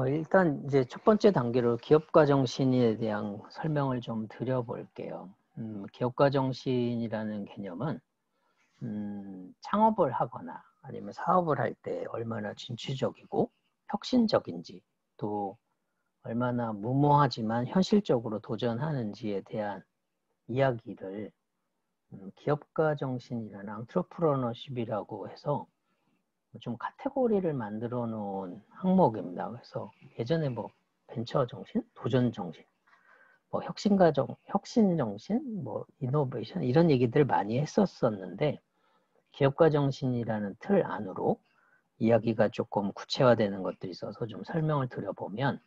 일단 이제 첫 번째 단계로 기업가 정신에 대한 설명을 좀 드려볼게요. 기업가 정신이라는 개념은 창업을 하거나 아니면 사업을 할 때 얼마나 진취적이고 혁신적인지, 또 얼마나 무모하지만 현실적으로 도전하는지에 대한 이야기를 기업가 정신이라는 앙트레프러너십이라고 해서 좀 카테고리를 만들어 놓은 항목입니다. 그래서 예전에 뭐 벤처 정신, 도전 정신, 뭐 혁신 정신, 뭐 이노베이션 이런 얘기들 많이 했었었는데, 기업가 정신이라는 틀 안으로 이야기가 조금 구체화되는 것들이 있어서 좀 설명을 드려보면,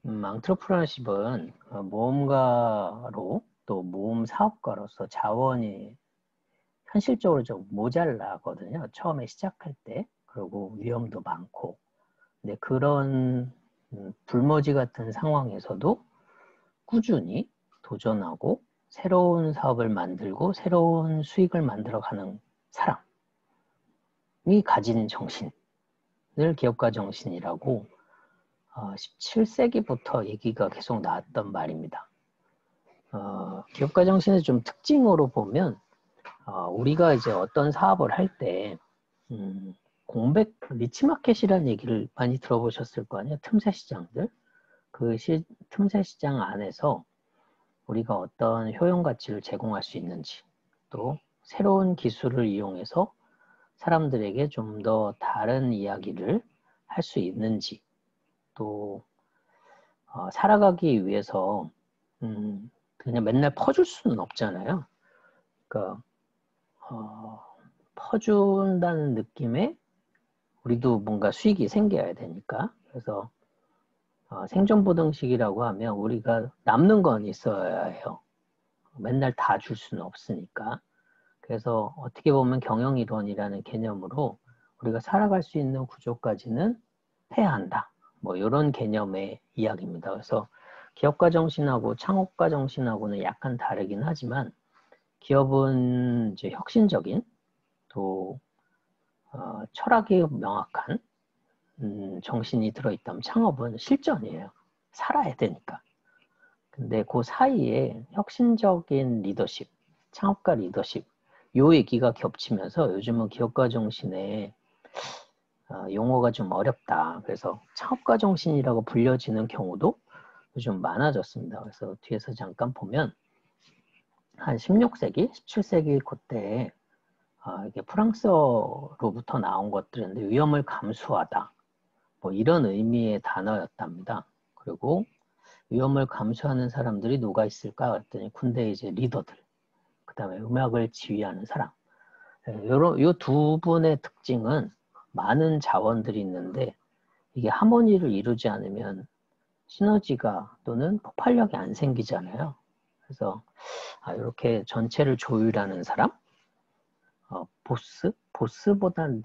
앙트레프러너십은 모험가로 또 모험 사업가로서 자원이 현실적으로 좀 모자라거든요. 처음에 시작할 때. 그리고 위험도 많고. 근데 그런 불모지 같은 상황에서도 꾸준히 도전하고 새로운 사업을 만들고 새로운 수익을 만들어가는 사람이 가진 정신을 기업가 정신이라고 17세기부터 얘기가 계속 나왔던 말입니다. 기업가 정신의 좀 특징으로 보면 우리가 이제 어떤 사업을 할 때 공백, 니치마켓이라는 얘기를 많이 들어보셨을 거 아니에요. 틈새 시장들. 그 틈새 시장 안에서 우리가 어떤 효용 가치를 제공할 수 있는지, 또 새로운 기술을 이용해서 사람들에게 좀 더 다른 이야기를 할 수 있는지, 또 살아가기 위해서 그냥 맨날 퍼줄 수는 없잖아요. 그러니까 퍼준다는 느낌에 우리도 뭔가 수익이 생겨야 되니까. 그래서 생존보등식이라고 하면 우리가 남는 건 있어야 해요. 맨날 다 줄 수는 없으니까. 그래서 어떻게 보면 경영이론이라는 개념으로 우리가 살아갈 수 있는 구조까지는 해야 한다. 뭐 이런 개념의 이야기입니다. 그래서 기업가 정신하고 창업가 정신하고는 약간 다르긴 하지만, 기업은 이제 혁신적인, 또 철학이 명확한 정신이 들어있다면, 창업은 실전이에요. 살아야 되니까. 근데 그 사이에 혁신적인 리더십, 창업가 리더십, 요 얘기가 겹치면서 요즘은 기업가 정신에 용어가 좀 어렵다. 그래서 창업가 정신이라고 불려지는 경우도 요즘 많아졌습니다. 그래서 뒤에서 잠깐 보면 한 16세기, 17세기 그때 이게 프랑스어로부터 나온 것들인데, 위험을 감수하다. 뭐 이런 의미의 단어였답니다. 그리고 위험을 감수하는 사람들이 누가 있을까 했더니 군대 이제 리더들, 그 다음에 음악을 지휘하는 사람. 이 두 분의 특징은 많은 자원들이 있는데 이게 하모니를 이루지 않으면 시너지가 또는 폭발력이 안 생기잖아요. 그래서 이렇게 전체를 조율하는 사람, 보스보다는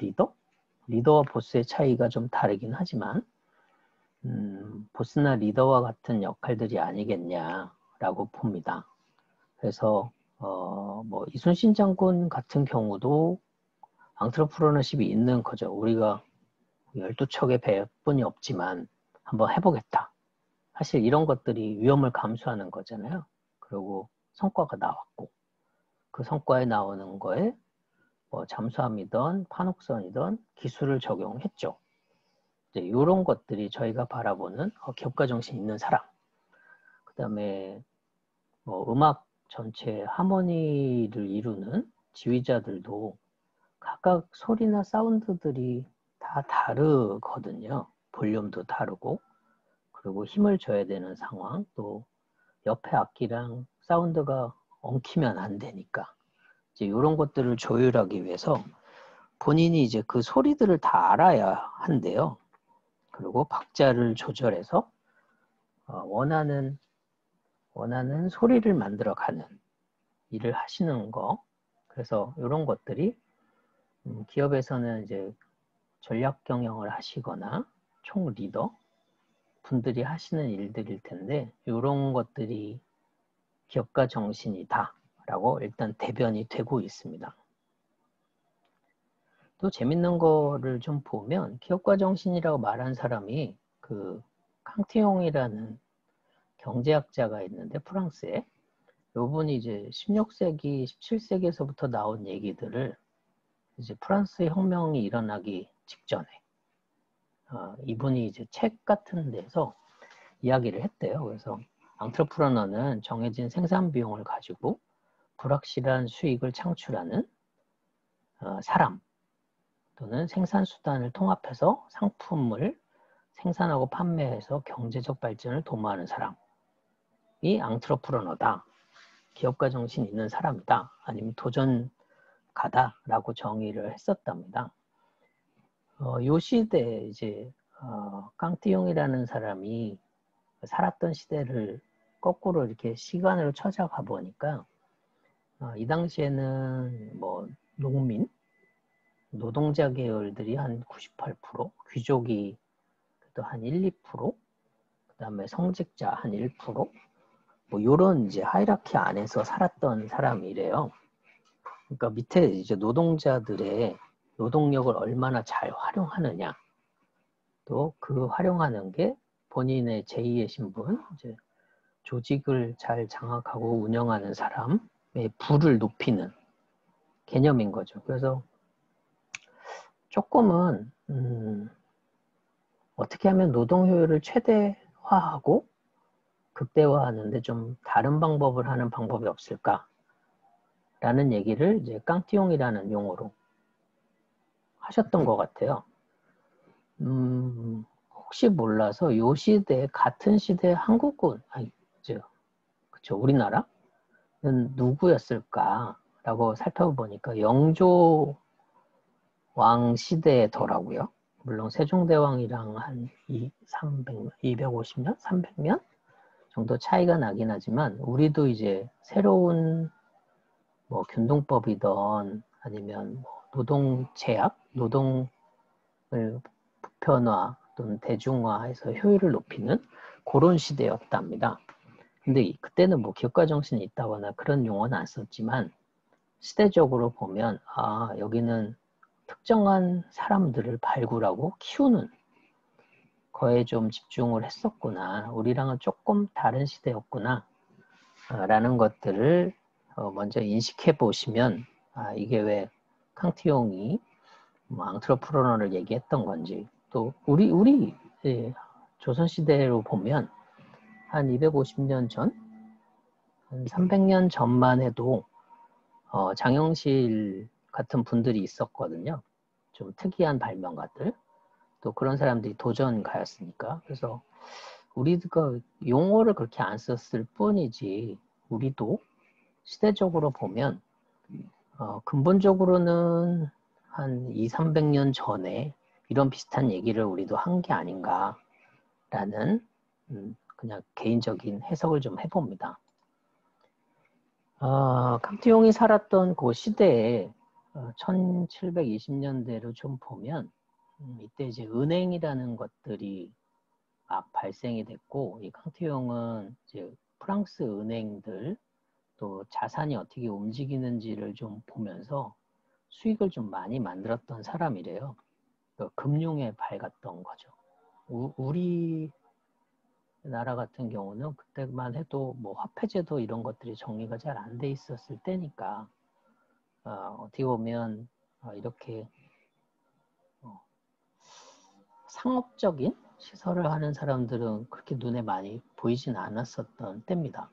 리더와 보스의 차이가 좀 다르긴 하지만 보스나 리더와 같은 역할들이 아니겠냐라고 봅니다. 그래서 뭐 이순신 장군 같은 경우도 앙트레프러너십이 있는 거죠. 우리가 12척의 배뿐이 없지만 한번 해보겠다. 사실 이런 것들이 위험을 감수하는 거잖아요. 그리고 성과가 나왔고, 그 성과에 나오는 거에 뭐 잠수함이든 판옥선이든 기술을 적용했죠. 이런 것들이 저희가 바라보는 기업가 정신 있는 사람. 그 다음에 뭐 음악 전체 하모니를 이루는 지휘자들도 각각 소리나 사운드들이 다 다르거든요. 볼륨도 다르고, 그리고 힘을 줘야 되는 상황, 또 옆에 악기랑 사운드가 엉키면 안 되니까 이제 이런 것들을 조율하기 위해서 본인이 이제 그 소리들을 다 알아야 한대요. 그리고 박자를 조절해서 원하는 소리를 만들어가는 일을 하시는 거. 그래서 이런 것들이 기업에서는 이제 전략 경영을 하시거나 총 리더 분들이 하시는 일들일 텐데, 이런 것들이 기업가 정신이다 라고 일단 대변이 되고 있습니다. 또 재밌는 거를 좀 보면 기업가 정신이라고 말한 사람이 그 캉티옹이라는 경제학자가 있는데 프랑스에 요분이 이제 16세기, 17세기에서부터 나온 얘기들을 이제 프랑스 혁명이 일어나기 직전에 이분이 이제 책 같은 데서 이야기를 했대요. 그래서 앙트레프러너는 정해진 생산 비용을 가지고 불확실한 수익을 창출하는 사람 또는 생산 수단을 통합해서 상품을 생산하고 판매해서 경제적 발전을 도모하는 사람이 앙트레프러너다. 기업가 정신 있는 사람이다. 아니면 도전가다라고 정의를 했었답니다. 요 시대에 이제 깡띠용이라는 사람이 살았던 시대를 거꾸로 이렇게 시간으로 찾아가 보니까 이 당시에는 뭐 농민, 노동자 계열들이 한 98%, 귀족이 또 한 1, 2%, 그 다음에 성직자 한 1%, 뭐 요런 이제 하이라키 안에서 살았던 사람이래요. 그러니까 밑에 이제 노동자들의 노동력을 얼마나 잘 활용하느냐, 또 그 활용하는 게 본인의 제2의 신분, 이제 조직을 잘 장악하고 운영하는 사람의 부를 높이는 개념인 거죠. 그래서 조금은 어떻게 하면 노동 효율을 최대화하고 극대화하는데 좀 다른 방법을 하는 방법이 없을까? 라는 얘기를 이제 깡띠용이라는 용어로 하셨던 것 같아요. 혹시 몰라서 요 시대 같은 시대 한국군, 그쵸, 우리나라는 누구였을까라고 살펴보니까 영조 왕 시대더라고요. 물론 세종대왕이랑 한 250년, 300년 정도 차이가 나긴 하지만 우리도 이제 새로운 뭐 균등법이든 아니면 뭐 노동제약, 노동을 보편화 또는 대중화해서 효율을 높이는 그런 시대였답니다. 근데 그때는 뭐 기업가 정신이 있다거나 그런 용어는 안 썼지만 시대적으로 보면 여기는 특정한 사람들을 발굴하고 키우는 거에 좀 집중을 했었구나. 우리랑은 조금 다른 시대였구나. 라는 것들을 먼저 인식해 보시면 이게 왜 캉티용이 뭐 앙트레프러너를 얘기했던 건지, 또 우리 조선시대로 보면 한 250년 전, 한 300년 전만 해도 장영실 같은 분들이 있었거든요. 좀 특이한 발명가들. 또 그런 사람들이 도전가였으니까. 그래서 우리가 용어를 그렇게 안 썼을 뿐이지 우리도 시대적으로 보면 근본적으로는 한 2, 300년 전에 이런 비슷한 얘기를 우리도 한 게 아닌가라는 그냥 개인적인 해석을 좀 해봅니다. 캉티용이 살았던 그 시대에 1720년대로 좀 보면 이때 이제 은행이라는 것들이 막 발생이 됐고, 이 캉티용은 이제 프랑스 은행들 또 자산이 어떻게 움직이는지를 좀 보면서 수익을 좀 많이 만들었던 사람이래요. 그러니까 금융에 밝았던 거죠. 우리 나라 같은 경우는 그때만 해도 뭐 화폐제도 이런 것들이 정리가 잘 안 돼 있었을 때니까 어떻게 보면 이렇게 상업적인 시설을 하는 사람들은 그렇게 눈에 많이 보이진 않았었던 때입니다.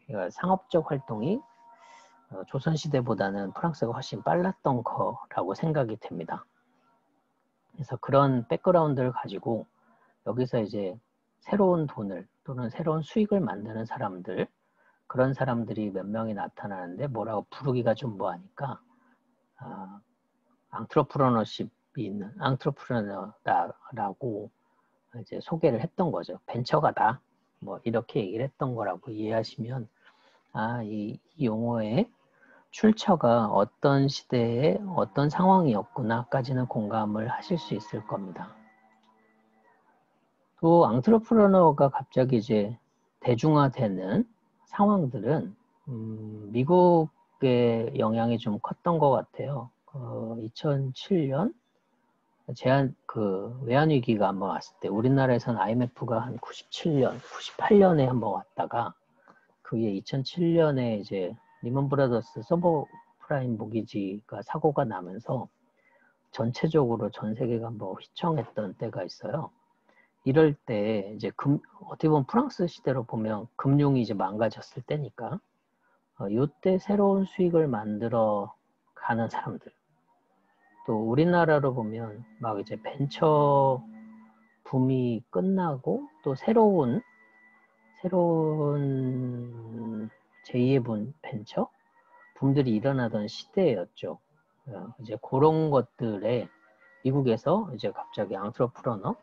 그러니까 상업적 활동이 조선시대보다는 프랑스가 훨씬 빨랐던 거라고 생각이 됩니다. 그래서 그런 백그라운드를 가지고 여기서 이제 새로운 돈을 또는 새로운 수익을 만드는 사람들, 그런 사람들이 몇 명이 나타나는데 뭐라고 부르기가 좀 뭐하니까 앙트레프러너십이 있는 앙트레프러너라고 이제 소개를 했던 거죠. 벤처가다. 뭐 이렇게 얘기를 했던 거라고 이해하시면 이 용어의 출처가 어떤 시대에 어떤 상황이었구나까지는 공감을 하실 수 있을 겁니다. 또 앙트레프러너가 갑자기 이제 대중화되는 상황들은 미국의 영향이 좀 컸던 것 같아요. 2007년 외환위기가 한번 왔을 때 우리나라에서는 IMF가 한 97년, 98년에 한번 왔다가 그게 2007년에 이제 리먼 브라더스 서브프라임 모기지가 사고가 나면서 전체적으로 전 세계가 한번 휘청했던 때가 있어요. 이럴 때 이제 어떻게 보면 프랑스 시대로 보면 금융이 이제 망가졌을 때니까 이때 새로운 수익을 만들어 가는 사람들, 또 우리나라로 보면 막 이제 벤처 붐이 끝나고 또 새로운 제2의 벤처 붐들이 일어나던 시대였죠. 이제 그런 것들에 미국에서 이제 갑자기 앙트러프러너,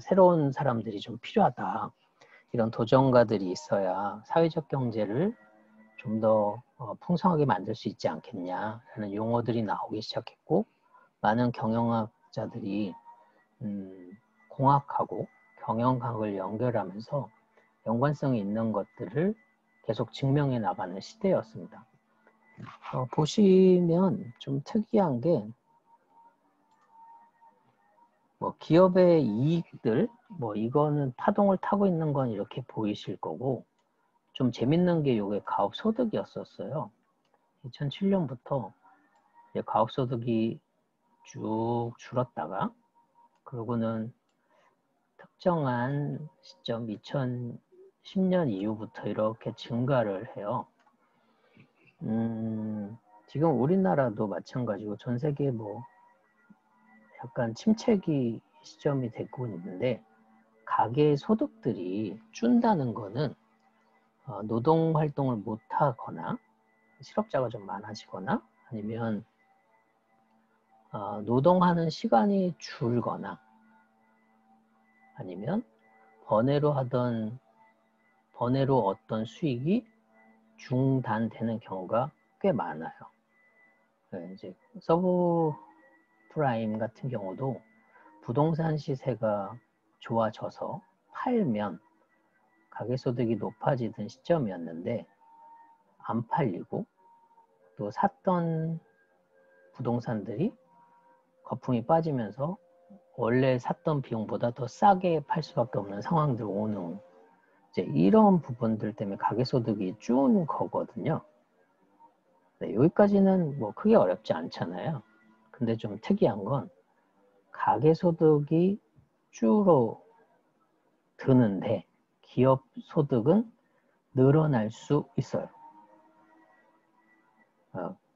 새로운 사람들이 좀 필요하다. 이런 도전가들이 있어야 사회적 경제를 좀 더 풍성하게 만들 수 있지 않겠냐라는 용어들이 나오기 시작했고, 많은 경영학자들이 공학하고 경영학을 연결하면서 연관성이 있는 것들을 계속 증명해 나가는 시대였습니다. 보시면 좀 특이한 게 기업의 이익들, 이거는 파동을 타고 있는 건 이렇게 보이실 거고, 좀 재밌는 게 이게 가업소득이었었어요. 2007년부터 가업소득이 쭉 줄었다가 그러고는 특정한 시점 2010년 이후부터 이렇게 증가를 해요. 지금 우리나라도 마찬가지고 전 세계 약간 침체기 시점이 되고 있는데, 가계 소득들이 준다는 거는 노동 활동을 못 하거나 실업자가 좀 많아지거나 아니면 노동하는 시간이 줄거나 아니면 번외로 어떤 수익이 중단되는 경우가 꽤 많아요. 이제 서브프라임 같은 경우도 부동산 시세가 좋아져서 팔면 가계소득이 높아지던 시점이었는데 안 팔리고, 또 샀던 부동산들이 거품이 빠지면서 원래 샀던 비용보다 더 싸게 팔 수밖에 없는 상황들 오는, 이제 이런 부분들 때문에 가계소득이 준 거거든요. 네, 여기까지는 크게 어렵지 않잖아요. 근데 좀 특이한 건 가계소득이 줄어드는데 기업 소득은 늘어날 수 있어요.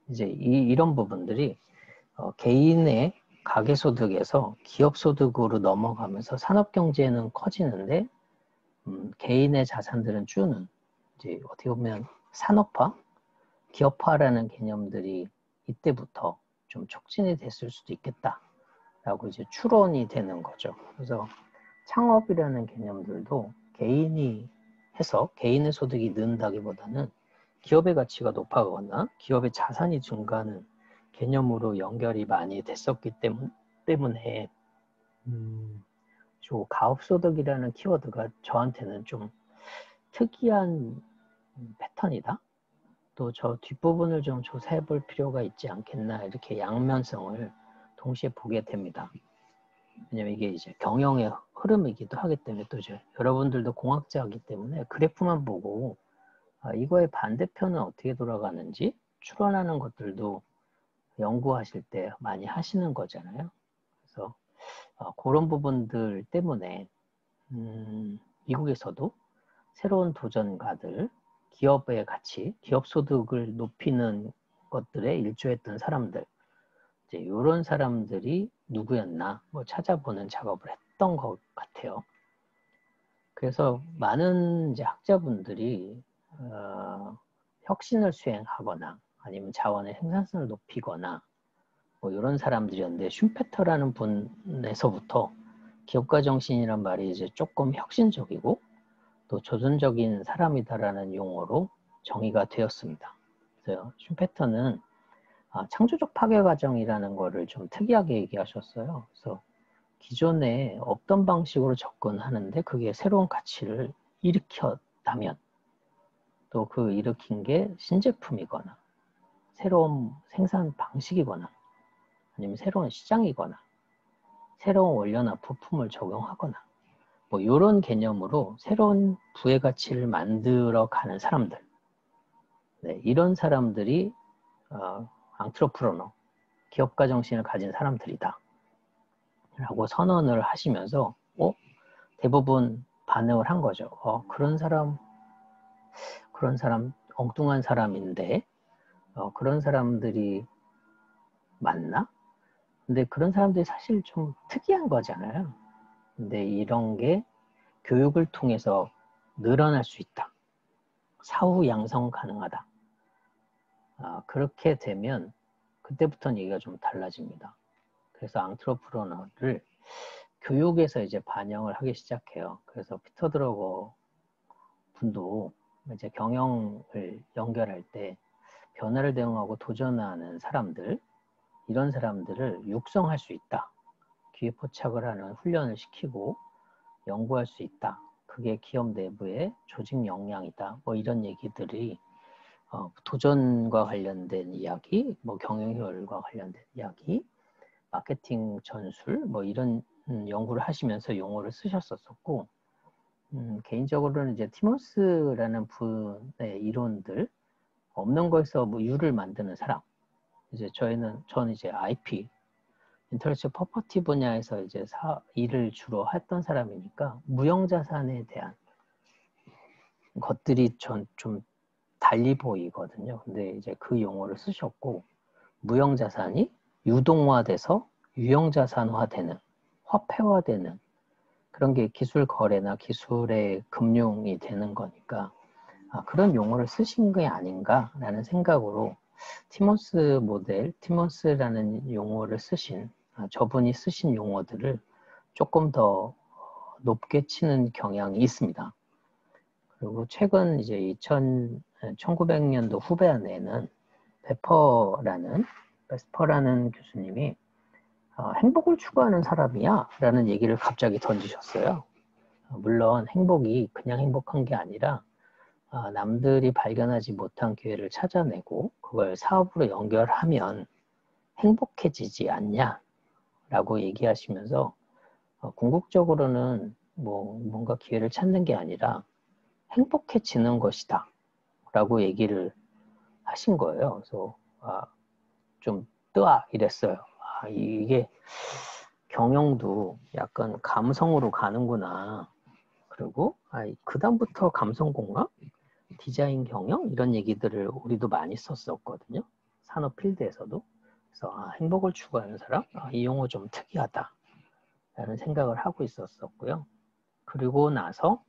이제 이런 부분들이 개인의 가계소득에서 기업소득으로 넘어가면서 산업경제는 커지는데 개인의 자산들은 주는, 이제 어떻게 보면 산업화, 기업화라는 개념들이 이때부터 좀 촉진이 됐을 수도 있겠다라고 이제 추론이 되는 거죠. 그래서 창업이라는 개념들도 개인이 해서 개인의 소득이 는다기보다는 기업의 가치가 높아가거나 기업의 자산이 증가하는 개념으로 연결이 많이 됐었기 때문에 가업소득이라는 키워드가 저한테는 좀 특이한 패턴이다. 또 저 뒷부분을 좀 조사해 볼 필요가 있지 않겠나, 이렇게 양면성을 동시에 보게 됩니다. 왜냐면 이게 이제 경영의 흐름이기도 하기 때문에, 또 이제 여러분들도 공학자이기 때문에 그래프만 보고 이거의 반대편은 어떻게 돌아가는지 추론하는 것들도 연구하실 때 많이 하시는 거잖아요. 그래서 그런 부분들 때문에 미국에서도 새로운 도전가들, 기업의 가치, 기업 소득을 높이는 것들에 일조했던 사람들, 이제 이런 사람들이 누구였나 찾아보는 작업을 했던 것 같아요. 그래서 많은 이제 학자분들이 혁신을 수행하거나 아니면 자원의 생산성을 높이거나 이런 사람들이었는데, 슈페터라는 분에서부터 기업가 정신이란 말이 이제 조금 혁신적이고 또 조선적인 사람이다라는 용어로 정의가 되었습니다. 그래서 슈페터는 창조적 파괴 과정이라는 거를 좀 특이하게 얘기하셨어요. 그래서 기존에 없던 방식으로 접근하는데 그게 새로운 가치를 일으켰다면, 또 일으킨 게 신제품이거나 새로운 생산 방식이거나 아니면 새로운 시장이거나 새로운 원료나 부품을 적용하거나 뭐 이런 개념으로 새로운 부의 가치를 만들어 가는 사람들, 네, 이런 사람들이 앙트로프러너, 기업가 정신을 가진 사람들이다 라고 선언을 하시면서 대부분 반응을 한 거죠. 그런 사람 엉뚱한 사람인데 그런 사람들이 맞나? 근데 그런 사람들이 사실 좀 특이한 거잖아요. 근데 이런 게 교육을 통해서 늘어날 수 있다. 사후 양성 가능하다. 그렇게 되면 그때부터는 얘기가 좀 달라집니다. 그래서 앙트로프러너를 교육에서 이제 반영을 하기 시작해요. 그래서 피터 드러거 분도 이제 경영을 연결할 때 변화를 대응하고 도전하는 사람들, 이런 사람들을 육성할 수 있다. 기회포착을 하는 훈련을 시키고 연구할 수 있다. 그게 기업 내부의 조직 역량이다. 뭐 이런 얘기들이 도전과 관련된 이야기, 뭐 경영 효율과 관련된 이야기, 마케팅 전술, 뭐 이런 연구를 하시면서 용어를 쓰셨었고, 개인적으로는 이제 티머스라는 분의 이론들, 없는 거에서 뭐 유를 만드는 사람. 이제 저는 이제 IP, 인터렉션 퍼퍼티 분야에서 이제 일을 주로 했던 사람이니까 무형자산에 대한 것들이 전 좀 달리 보이거든요. 근데 이제 그 용어를 쓰셨고, 무형자산이 유동화돼서 유형자산화되는, 화폐화되는 그런 게 기술 거래나 기술의 금융이 되는 거니까 그런 용어를 쓰신 게 아닌가라는 생각으로 티머스라는 용어를 쓰신 저분이 쓰신 용어들을 조금 더 높게 치는 경향이 있습니다. 그리고 최근 이제 1900년도 후반에는 베스퍼라는 교수님이 행복을 추구하는 사람이야 라는 얘기를 갑자기 던지셨어요. 물론 행복이 그냥 행복한 게 아니라 남들이 발견하지 못한 기회를 찾아내고 그걸 사업으로 연결하면 행복해지지 않냐 라고 얘기하시면서 궁극적으로는 뭔가 기회를 찾는 게 아니라 행복해지는 것이다 라고 얘기를 하신 거예요. 그래서 좀 뜨아 이랬어요. 이게 경영도 약간 감성으로 가는구나. 그리고 그 다음부터 감성공학, 디자인 경영 이런 얘기들을 우리도 많이 썼었거든요. 산업 필드에서도. 그래서 행복을 추구하는 사람, 이 용어 좀 특이하다 라는 생각을 하고 있었었고요. 그리고 나서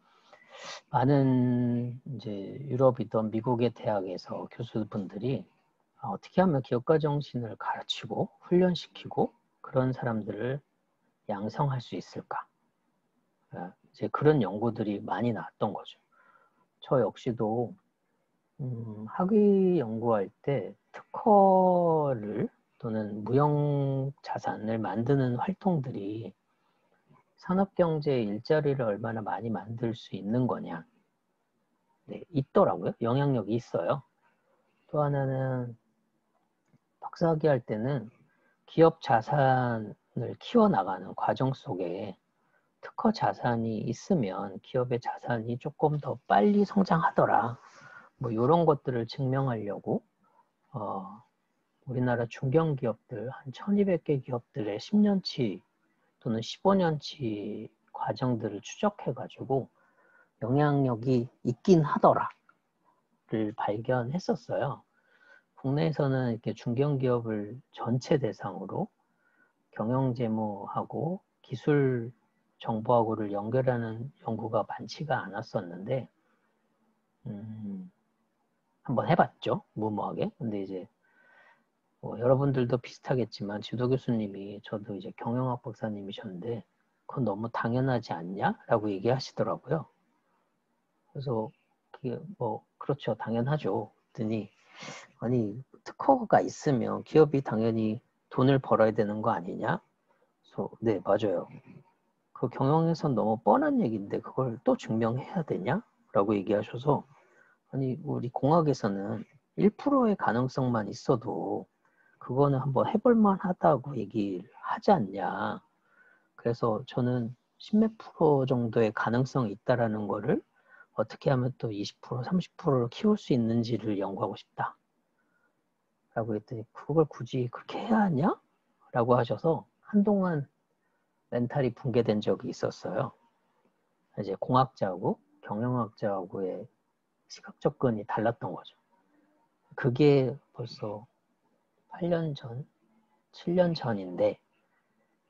많은 이제 유럽이든 미국의 대학에서 교수분들이 어떻게 하면 기업가 정신을 가르치고 훈련시키고 그런 사람들을 양성할 수 있을까? 이제 그런 연구들이 많이 나왔던 거죠. 저 역시도 학위 연구할 때 특허를 또는 무형 자산을 만드는 활동들이 산업경제에 일자리를 얼마나 많이 만들 수 있는 거냐. 네, 있더라고요. 영향력이 있어요. 또 하나는 박사학위 할 때는 기업 자산을 키워나가는 과정 속에 특허 자산이 있으면 기업의 자산이 조금 더 빨리 성장하더라. 뭐 이런 것들을 증명하려고 우리나라 중견기업들 한 1200개 기업들의 10년치 또는 15년치 과정들을 추적해가지고 영향력이 있긴 하더라를 발견했었어요. 국내에서는 이렇게 중견기업을 전체 대상으로 경영재무하고 기술 정보하고를 연결하는 연구가 많지가 않았었는데 한번 해봤죠. 무모하게. 근데 이제 여러분들도 비슷하겠지만 지도 교수님이 저도 이제 경영학 박사님이셨는데 그건 너무 당연하지 않냐? 라고 얘기하시더라고요. 그래서 그렇죠. 당연하죠. 그랬더니 아니 특허가 있으면 기업이 당연히 돈을 벌어야 되는 거 아니냐? 그래서 네 맞아요. 그 경영에선 너무 뻔한 얘기인데 그걸 또 증명해야 되냐? 라고 얘기하셔서 아니 우리 공학에서는 1%의 가능성만 있어도 그거는 한번 해볼만 하다고 얘기를 하지 않냐. 그래서 저는 10몇 프로 정도의 가능성이 있다라는 거를 어떻게 하면 또 20%, 30%를 키울 수 있는지를 연구하고 싶다. 라고 했더니 그걸 굳이 그렇게 해야 하냐? 라고 하셔서 한동안 멘탈이 붕괴된 적이 있었어요. 이제 공학자하고 경영학자하고의 시각 접근이 달랐던 거죠. 그게 벌써 8년 전, 7년 전인데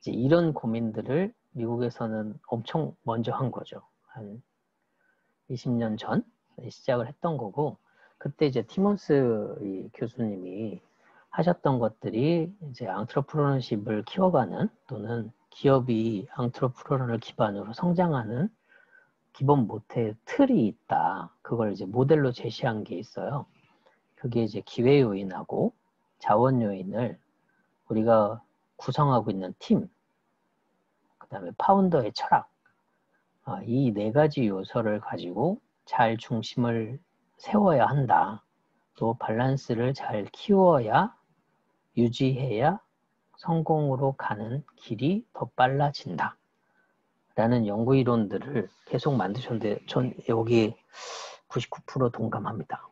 이제 이런 고민들을 미국에서는 엄청 먼저 한 거죠. 한 20년 전 시작을 했던 거고, 그때 이제 티몬스 교수님이 하셨던 것들이 이제 앙트러프러너십을 키워가는, 또는 기업이 앙트러프러너를 기반으로 성장하는 기본 모태 틀이 있다. 그걸 이제 모델로 제시한 게 있어요. 그게 이제 기회 요인하고 자원 요인을 우리가 구성하고 있는 팀, 그 다음에 파운더의 철학, 이 네 가지 요소를 가지고 잘 중심을 세워야 한다. 또 밸런스를 잘 키워야, 유지해야 성공으로 가는 길이 더 빨라진다. 라는 연구 이론들을 계속 만드셨는데 전 여기 99% 동감합니다.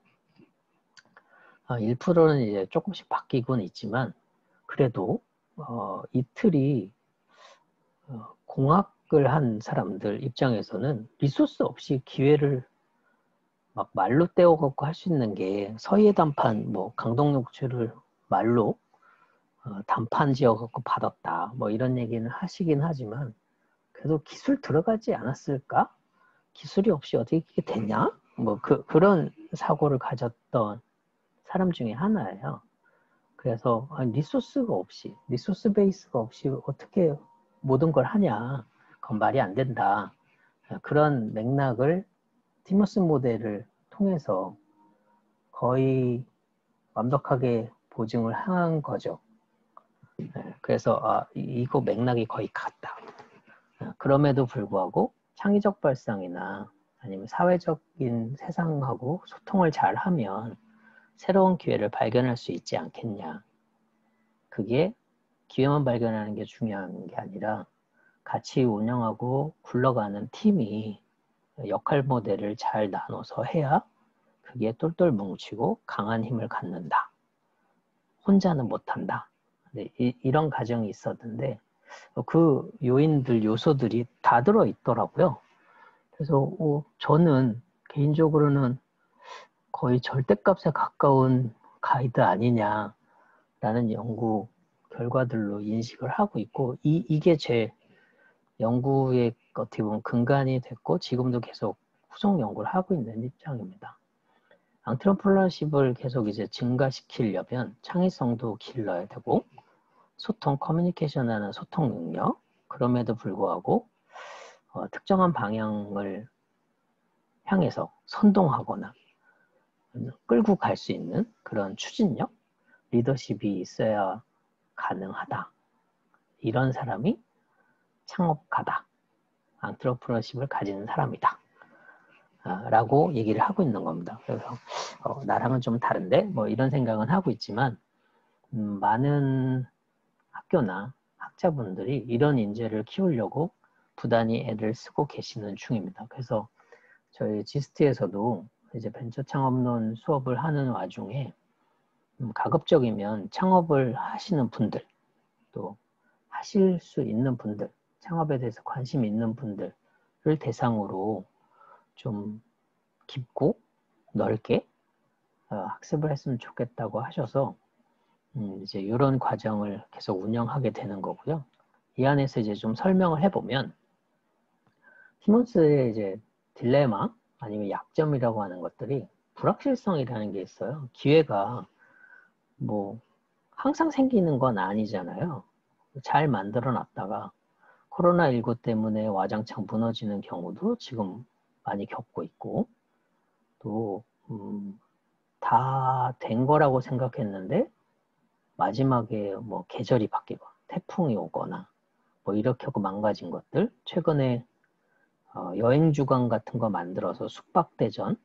1%는 이제 조금씩 바뀌곤 있지만 그래도 이 틀이 공학을 한 사람들 입장에서는 리소스 없이 기회를 막 말로 떼어갖고 할 수 있는 게, 서희의 단판, 뭐 강동육주를 말로 단판 지어갖고 받았다, 뭐 이런 얘기는 하시긴 하지만 그래도 기술 들어가지 않았을까? 기술이 없이 어떻게 이게 되냐? 뭐 그런 사고를 가졌던 사람 중에 하나예요. 그래서 리소스가 없이, 리소스 베이스가 없이 어떻게 모든 걸 하냐? 그건 말이 안 된다. 그런 맥락을 티머스 모델을 통해서 거의 완벽하게 보증을 한 거죠. 그래서 이거 맥락이 거의 같다. 그럼에도 불구하고 창의적 발상이나 아니면 사회적인 세상하고 소통을 잘 하면 새로운 기회를 발견할 수 있지 않겠냐. 그게 기회만 발견하는 게 중요한 게 아니라 같이 운영하고 굴러가는 팀이 역할 모델을 잘 나눠서 해야 그게 똘똘 뭉치고 강한 힘을 갖는다. 혼자는 못한다. 네, 이런 가정이 있었는데 그 요인들, 요소들이 다 들어있더라고요. 그래서 저는 개인적으로는 거의 절대값에 가까운 가이드 아니냐라는 연구 결과들로 인식을 하고 있고, 이게 제 연구의 어떻게 보면 근간이 됐고 지금도 계속 후속 연구를 하고 있는 입장입니다. 앙트러프러너십을 계속 이제 증가시키려면 창의성도 길러야 되고, 소통, 커뮤니케이션하는 소통 능력, 그럼에도 불구하고 특정한 방향을 향해서 선동하거나 끌고 갈 수 있는 그런 추진력, 리더십이 있어야 가능하다. 이런 사람이 창업가다. 앙트러프러너십을 가지는 사람이다. 라고 얘기를 하고 있는 겁니다. 그래서 나랑은 좀 다른데 뭐 이런 생각은 하고 있지만 많은 학교나 학자분들이 이런 인재를 키우려고 부단히 애를 쓰고 계시는 중입니다. 그래서 저희 지스트에서도 이제 벤처 창업론 수업을 하는 와중에 가급적이면 창업을 하시는 분들, 또 하실 수 있는 분들, 창업에 대해서 관심 있는 분들을 대상으로 좀 깊고 넓게 학습을 했으면 좋겠다고 하셔서 이제 이런 과정을 계속 운영하게 되는 거고요. 이 안에서 이제 좀 설명을 해보면 티몬스의 이제 딜레마 아니면 약점이라고 하는 것들이 불확실성이라는 게 있어요. 기회가 뭐 항상 생기는 건 아니잖아요. 잘 만들어 놨다가 코로나19 때문에 와장창 무너지는 경우도 지금 많이 겪고 있고, 또 다 된 거라고 생각했는데 마지막에 뭐 계절이 바뀌고 태풍이 오거나 뭐 이렇게 하고 망가진 것들, 최근에 여행 주간 같은 거 만들어서 숙박대전을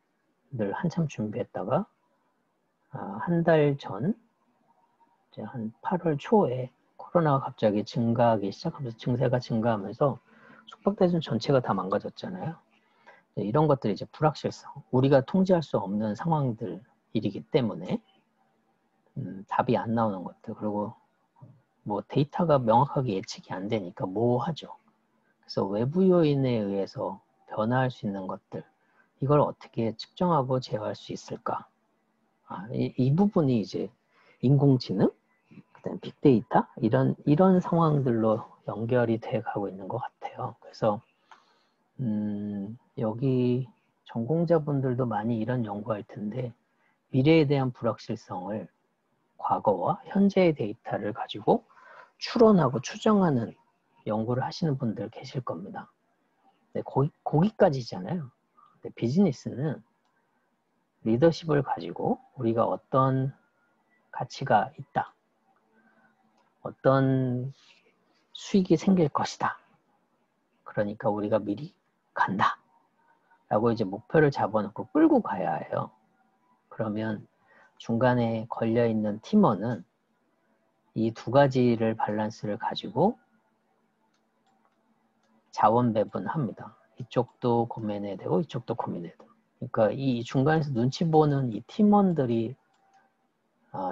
한참 준비했다가 한 달 전 이제 한 8월 초에 코로나가 갑자기 증가하기 시작하면서 증세가 증가하면서 숙박대전 전체가 다 망가졌잖아요. 이런 것들이 이제 불확실성, 우리가 통제할 수 없는 상황들이기 때문에 답이 안 나오는 것들, 그리고 뭐 데이터가 명확하게 예측이 안 되니까 모호하죠. 그래서 외부 요인에 의해서 변화할 수 있는 것들, 이걸 어떻게 측정하고 제어할 수 있을까? 이 부분이 이제 인공지능, 그다음 빅데이터 이런 상황들로 연결이 돼 가고 있는 것 같아요. 그래서 여기 전공자분들도 많이 이런 연구할 텐데 미래에 대한 불확실성을 과거와 현재의 데이터를 가지고 추론하고 추정하는 연구를 하시는 분들 계실 겁니다. 네, 거기까지잖아요. 근데 비즈니스는 리더십을 가지고 우리가 어떤 가치가 있다, 어떤 수익이 생길 것이다, 그러니까 우리가 미리 간다 라고 이제 목표를 잡아놓고 끌고 가야 해요. 그러면 중간에 걸려있는 팀원은 이 두 가지를 밸런스를 가지고 자원 배분합니다. 이쪽도 고민해야 되고 이쪽도 고민해야 되고. 그러니까 이 중간에서 눈치 보는 이 팀원들이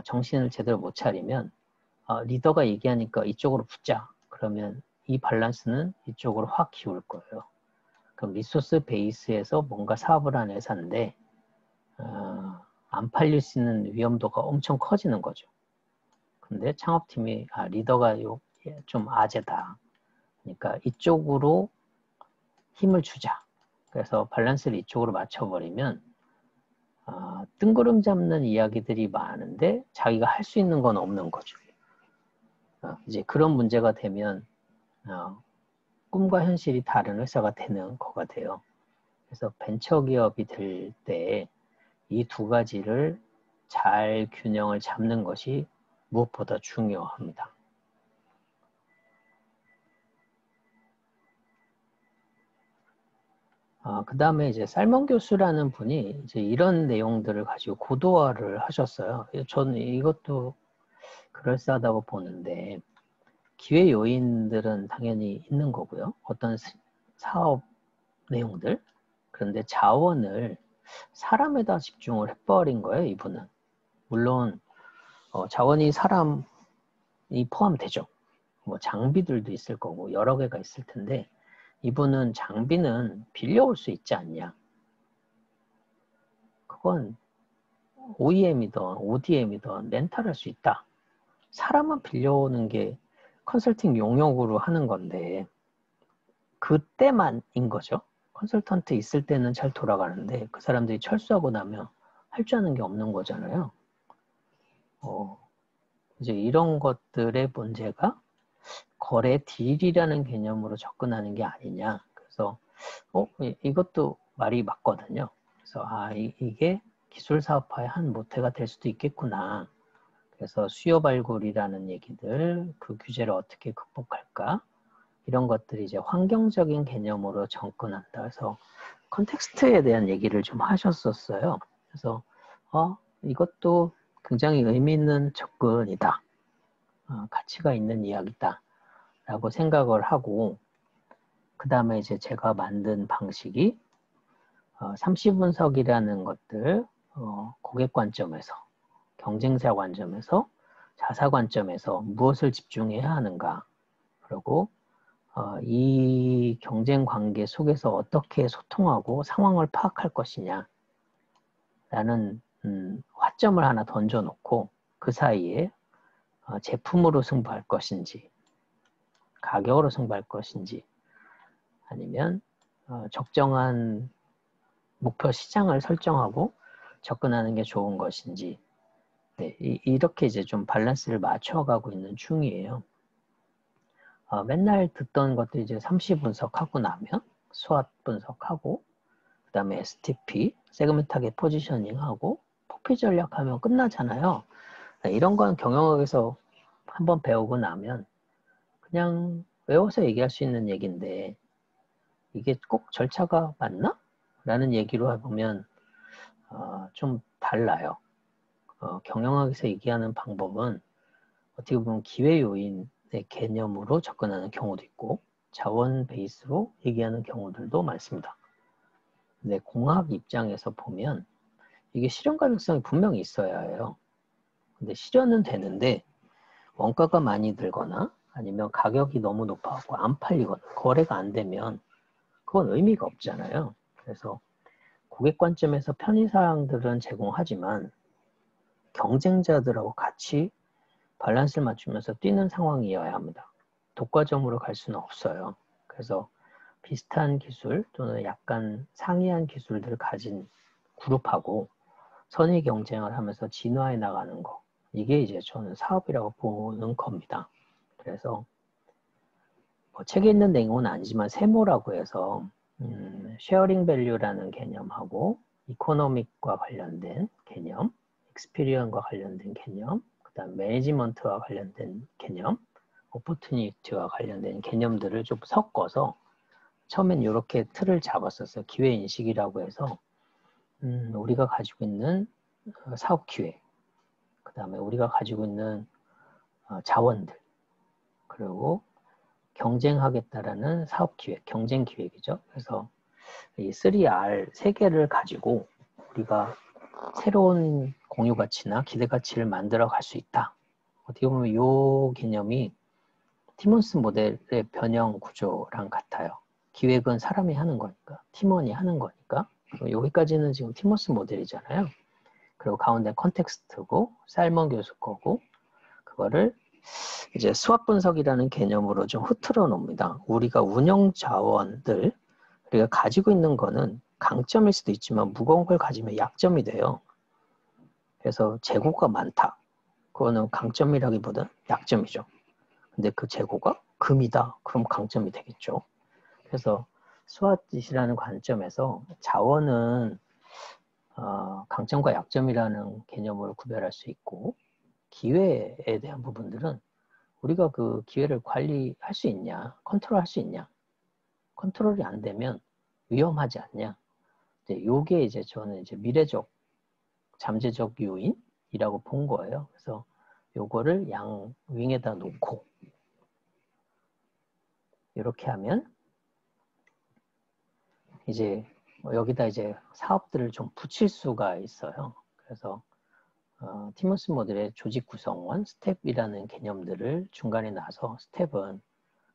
정신을 제대로 못 차리면 리더가 얘기하니까 이쪽으로 붙자. 그러면 이 밸런스는 이쪽으로 확 기울 거예요. 그럼 리소스 베이스에서 뭔가 사업을 하는 회사인데 안 팔릴 수 있는 위험도가 엄청 커지는 거죠. 근데 창업팀이 리더가 좀 아재다. 그러니까 이쪽으로 힘을 주자. 그래서 밸런스를 이쪽으로 맞춰버리면 뜬구름 잡는 이야기들이 많은데 자기가 할 수 있는 건 없는 거죠. 이제 그런 문제가 되면 꿈과 현실이 다른 회사가 되는 거가 돼요. 그래서 벤처기업이 될 때 이 두 가지를 잘 균형을 잡는 것이 무엇보다 중요합니다. 그 다음에 이제 살몬 교수라는 분이 이제 이런 내용들을 가지고 고도화를 하셨어요. 저는 이것도 그럴싸하다고 보는데 기회 요인들은 당연히 있는 거고요. 어떤 사업 내용들. 그런데 자원을 사람에다 집중을 해버린 거예요, 이분은. 물론 자원이 사람이 포함되죠. 뭐 장비들도 있을 거고 여러 개가 있을 텐데 이분은 장비는 빌려올 수 있지 않냐. 그건 OEM이든 ODM이든 렌탈할 수 있다. 사람만 빌려오는 게 컨설팅 용역으로 하는 건데 그때만인 거죠. 컨설턴트 있을 때는 잘 돌아가는데 그 사람들이 철수하고 나면 할 줄 아는 게 없는 거잖아요. 이제 이런 것들의 문제가 거래 딜이라는 개념으로 접근하는 게 아니냐. 그래서 이것도 말이 맞거든요. 그래서 이게 기술 사업화의 한 모태가 될 수도 있겠구나. 그래서 수요 발굴이라는 얘기들, 그 규제를 어떻게 극복할까? 이런 것들이 이제 환경적인 개념으로 접근한다. 그래서 컨텍스트에 대한 얘기를 좀 하셨었어요. 그래서 이것도 굉장히 의미 있는 접근이다. 가치가 있는 이야기다. 라고 생각을 하고 그 다음에 이제 제가 만든 방식이 30분석이라는 것들 고객 관점에서 경쟁사 관점에서 자사 관점에서 무엇을 집중해야 하는가 그리고 이 경쟁 관계 속에서 어떻게 소통하고 상황을 파악할 것이냐 라는 화점을 하나 던져놓고 그 사이에 제품으로 승부할 것인지 가격으로 승부할 것인지 아니면 적정한 목표 시장을 설정하고 접근하는 게 좋은 것인지 네, 이렇게 이제 좀 밸런스를 맞춰가고 있는 중이에요. 맨날 듣던 것도 이제 30 분석하고 나면 스왑 분석하고 그 다음에 STP, 세그먼트 타겟 포지셔닝하고 포피 전략하면 끝나잖아요. 이런 건 경영학에서 한번 배우고 나면 그냥 외워서 얘기할 수 있는 얘기인데 이게 꼭 절차가 맞나? 라는 얘기로 해보면 좀 달라요. 경영학에서 얘기하는 방법은 어떻게 보면 기회 요인의 개념으로 접근하는 경우도 있고 자원 베이스로 얘기하는 경우들도 많습니다. 근데 공학 입장에서 보면 이게 실현 가능성이 분명히 있어야 해요. 근데 실현은 되는데 원가가 많이 들거나 아니면 가격이 너무 높아서 안 팔리거나 거래가 안 되면 그건 의미가 없잖아요. 그래서 고객 관점에서 편의사항들은 제공하지만 경쟁자들하고 같이 밸런스를 맞추면서 뛰는 상황이어야 합니다. 독과점으로 갈 수는 없어요. 그래서 비슷한 기술 또는 약간 상이한 기술들을 가진 그룹하고 선의 경쟁을 하면서 진화해 나가는 거. 이게 이제 저는 사업이라고 보는 겁니다. 그래서 뭐 책에 있는 내용은 아니지만 세모라고 해서 쉐어링 밸류라는 개념하고 이코노믹과 관련된 개념, 익스피리언과 관련된 개념, 그다음 매니지먼트와 관련된 개념, 오퍼튜니티와 관련된 개념들을 좀 섞어서 처음엔 이렇게 틀을 잡았었어요. 기회인식이라고 해서 우리가 가지고 있는 사업 기회, 그 다음에 우리가 가지고 있는 자원들, 그리고 경쟁하겠다라는 사업 기획, 경쟁 기획이죠. 그래서 이 3R 세 개를 가지고 우리가 새로운 공유 가치나 기대 가치를 만들어 갈 수 있다. 어떻게 보면 이 개념이 티몬스 모델의 변형 구조랑 같아요. 기획은 사람이 하는 거니까, 팀원이 하는 거니까. 여기까지는 지금 티몬스 모델이잖아요. 그리고 가운데 컨텍스트고, 살먼 교수 거고, 그거를 이제 수학 분석이라는 개념으로 좀 흐트러 놓습니다. 우리가 운영 자원들, 우리가 가지고 있는 거는 강점일 수도 있지만 무거운 걸 가지면 약점이 돼요. 그래서 재고가 많다. 그거는 강점이라기보다 약점이죠. 근데 그 재고가 금이다. 그럼 강점이 되겠죠. 그래서 수학이라는 관점에서 자원은 강점과 약점이라는 개념으로 구별할 수 있고 기회에 대한 부분들은 우리가 그 기회를 관리할 수 있냐, 컨트롤할 수 있냐, 컨트롤이 안 되면 위험하지 않냐. 요게 이제 저는 이제 미래적, 잠재적 요인이라고 본 거예요. 그래서 요거를 양 윙에다 놓고 이렇게 하면 이제 여기다 이제 사업들을 좀 붙일 수가 있어요. 그래서 티머스 모델의 조직 구성원, 스텝이라는 개념들을 중간에 놔서 스텝은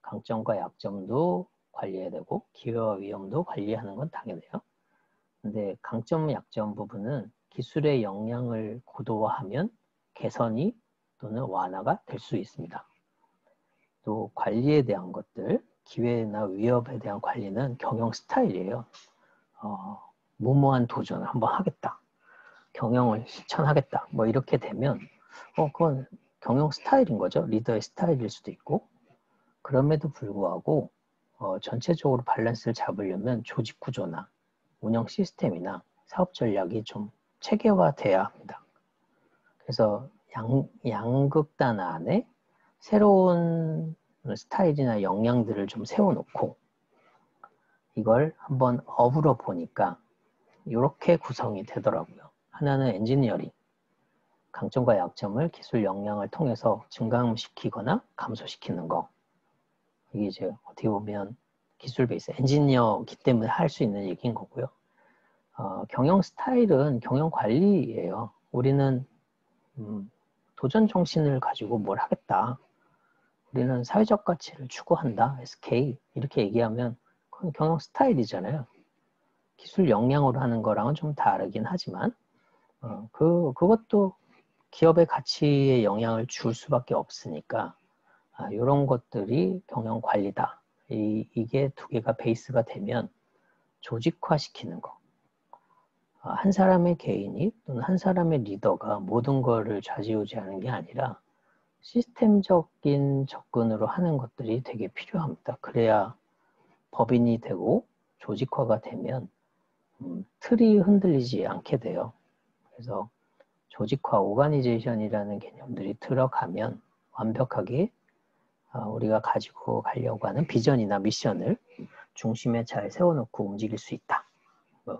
강점과 약점도 관리해야 되고 기회와 위험도 관리하는 건 당연해요. 근데 강점, 약점 부분은 기술의 역량을 고도화하면 개선이 또는 완화가 될 수 있습니다. 또 관리에 대한 것들, 기회나 위협에 대한 관리는 경영 스타일이에요. 무모한 도전을 한번 하겠다. 경영을 실천하겠다. 뭐 이렇게 되면 그건 경영 스타일인 거죠. 리더의 스타일일 수도 있고. 그럼에도 불구하고 전체적으로 밸런스를 잡으려면 조직 구조나 운영 시스템이나 사업 전략이 좀 체계화돼야 합니다. 그래서 양극단 안에 새로운 스타일이나 역량들을 좀 세워놓고 이걸 한번 업으로 보니까 이렇게 구성이 되더라고요. 하나는 엔지니어링, 강점과 약점을 기술 역량을 통해서 증강시키거나 감소시키는 거. 이게 이제 어떻게 보면 기술 베이스, 엔지니어기 때문에 할 수 있는 얘기인 거고요. 경영 스타일은 경영 관리예요. 우리는 도전 정신을 가지고 뭘 하겠다. 우리는 사회적 가치를 추구한다. SK 이렇게 얘기하면 그건 경영 스타일이잖아요. 기술 역량으로 하는 거랑은 좀 다르긴 하지만 그것도 기업의 가치에 영향을 줄 수밖에 없으니까 이런 것들이 경영 관리다. 이게 두 개가 베이스가 되면 조직화시키는 거. 한 사람의 개인이 또는 한 사람의 리더가 모든 거를 좌지우지하는 게 아니라 시스템적인 접근으로 하는 것들이 되게 필요합니다. 그래야 법인이 되고 조직화가 되면 틀이 흔들리지 않게 돼요. 그래서 조직화, 오가니제이션이라는 개념들이 들어가면 완벽하게 우리가 가지고 가려고 하는 비전이나 미션을 중심에 잘 세워놓고 움직일 수 있다.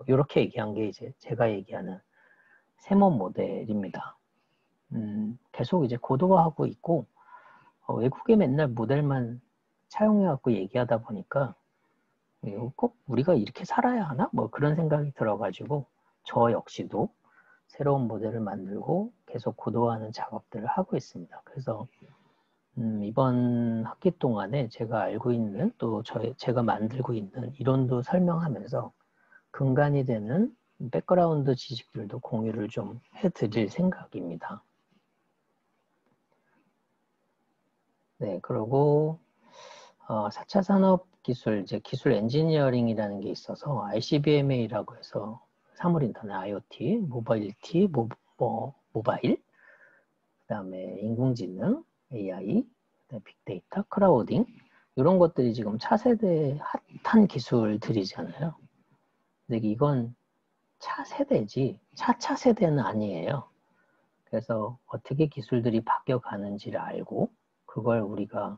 이렇게 얘기한 게 이제 제가 얘기하는 세모 모델입니다. 계속 이제 고도화하고 있고 외국의 맨날 모델만 차용해갖고 얘기하다 보니까 꼭 우리가 이렇게 살아야 하나? 뭐 그런 생각이 들어가지고 저 역시도 새로운 모델을 만들고 계속 고도화하는 작업들을 하고 있습니다. 그래서 이번 학기 동안에 제가 알고 있는 또 제가 만들고 있는 이론도 설명하면서 근간이 되는 백그라운드 지식들도 공유를 좀 해드릴 생각입니다. 네, 그리고 4차 산업기술, 이제 기술 엔지니어링이라는 게 있어서 ICBMA라고 해서 사물 인터넷, IoT, 모바일티, 모바일, 그 다음에 인공지능, AI, 그다음에 빅데이터, 크라우딩 이런 것들이 지금 차세대 핫한 기술들이잖아요. 근데 이건 차세대지 차차세대는 아니에요. 그래서 어떻게 기술들이 바뀌어가는지를 알고 그걸 우리가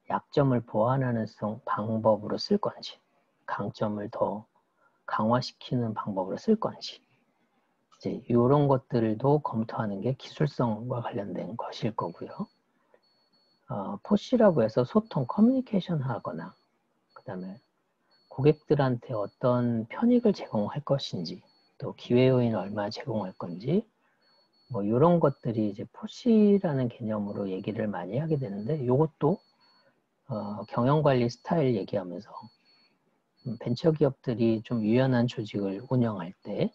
약점을 보완하는 방법으로 쓸 건지 강점을 더 강화시키는 방법으로 쓸 건지 이제 이런 것들도 검토하는 게 기술성과 관련된 것일 거고요. 포시라고 해서 소통, 커뮤니케이션 하거나 그 다음에 고객들한테 어떤 편익을 제공할 것인지 또 기회 요인을 얼마나 제공할 건지 뭐 이런 것들이 이제 포시라는 개념으로 얘기를 많이 하게 되는데 이것도 경영관리 스타일 얘기하면서 벤처기업들이 좀 유연한 조직을 운영할 때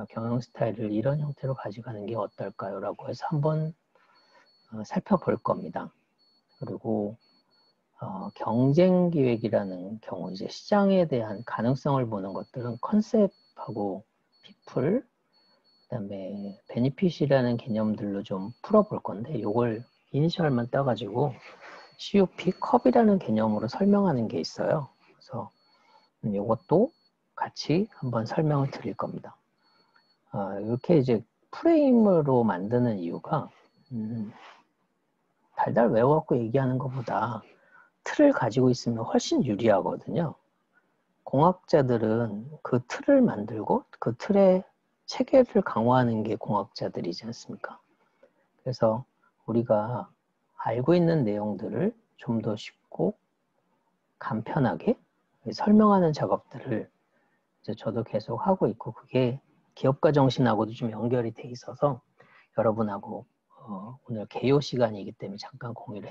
경영 스타일을 이런 형태로 가져가는 게 어떨까요? 라고 해서 한번 살펴볼 겁니다. 그리고 경쟁기획이라는 경우 이제 시장에 대한 가능성을 보는 것들은 컨셉하고 피플 그다음에 베니핏이라는 개념들로 좀 풀어볼 건데 이걸 이니셜만 따가지고 CUP 컵이라는 개념으로 설명하는 게 있어요. 그래서 이것도 같이 한번 설명을 드릴 겁니다. 이렇게 이제 프레임으로 만드는 이유가 달달 외워갖고 얘기하는 것보다 틀을 가지고 있으면 훨씬 유리하거든요. 공학자들은 그 틀을 만들고 그 틀의 체계를 강화하는 게 공학자들이지 않습니까? 그래서 우리가 알고 있는 내용들을 좀 더 쉽고 간편하게 설명하는 작업들을 이제 저도 계속 하고 있고 그게 기업가 정신하고도 좀 연결이 돼 있어서 여러분하고 오늘 개요 시간이기 때문에 잠깐 공유를